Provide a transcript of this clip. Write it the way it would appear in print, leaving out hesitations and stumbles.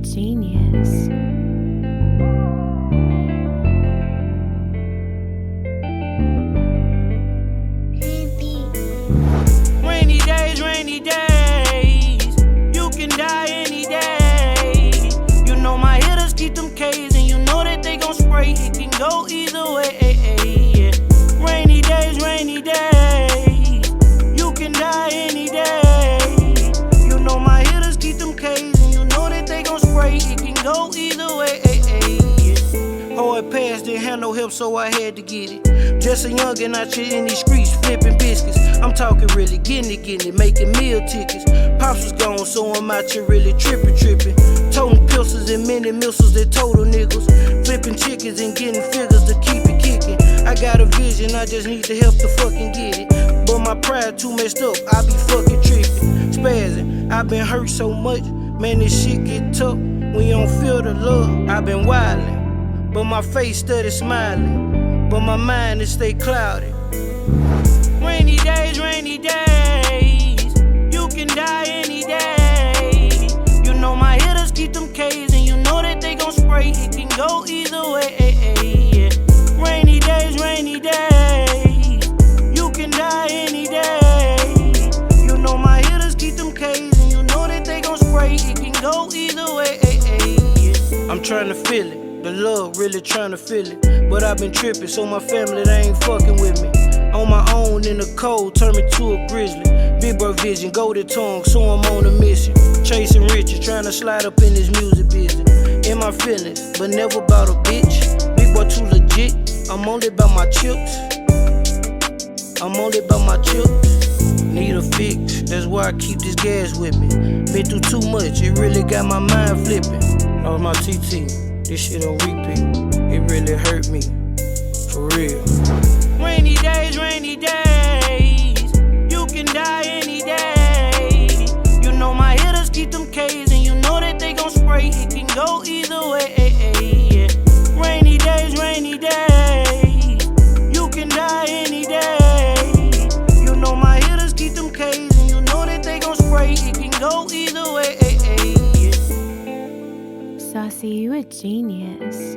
genius. Rainy days, you can die any day. You know my hitters keep them K's, and you know that they gon' spray. It can go either way. Rainy days, you can die any day. You know my hitters keep them K's, and you know that they gon' spray. It can go either way. Hard pass, didn't have no help, so I had to get it. Just a youngin' out here in these streets, flipping biscuits. I'm talking really getting it, making meal tickets. Pops was gone, so I'm out here really trippin'. Toting pistols and many missiles that total niggas. Flipping chickens and getting figures to keep it kicking. I got a vision, I just need the help to fucking get it. But my pride too messed up, I be fucking trippin'. Spazzing, I been hurt so much, man, this shit get tough when you don't feel the love. I been wildin', but my face steady smiling, but my mind is stay cloudy. Rainy days, you can die any day. You know my hitters keep them K's, and you know that they gon' spray. It can go either way. Rainy days, you can die any day. You know my hitters keep them K's, and you know that they gon' spray. It can go either way. I'm tryna feel it, the love, really tryna feel it. But I've been trippin', so my family, they ain't fucking with me. On my own in the cold, turn me to a grizzly. Big bro vision, golden tongue, so I'm on a mission. Chasing riches, tryna slide up in this music business. In my feelings, but never about a bitch. Big boy too legit, I'm only about my chips. Need a fix, that's why I keep this gas with me. Been through too much, it really got my mind flipping. Lost my TT, this shit on repeat. It really hurt me, for real. Rainy days, you can die any day. You know my hitters keep them K's, and you know that they gon' spray. It can go either way. Rainy days, you can die any day. You know my hitters keep them K's, and you know that they gon' spray. It can go either way. Saucy, you a genius.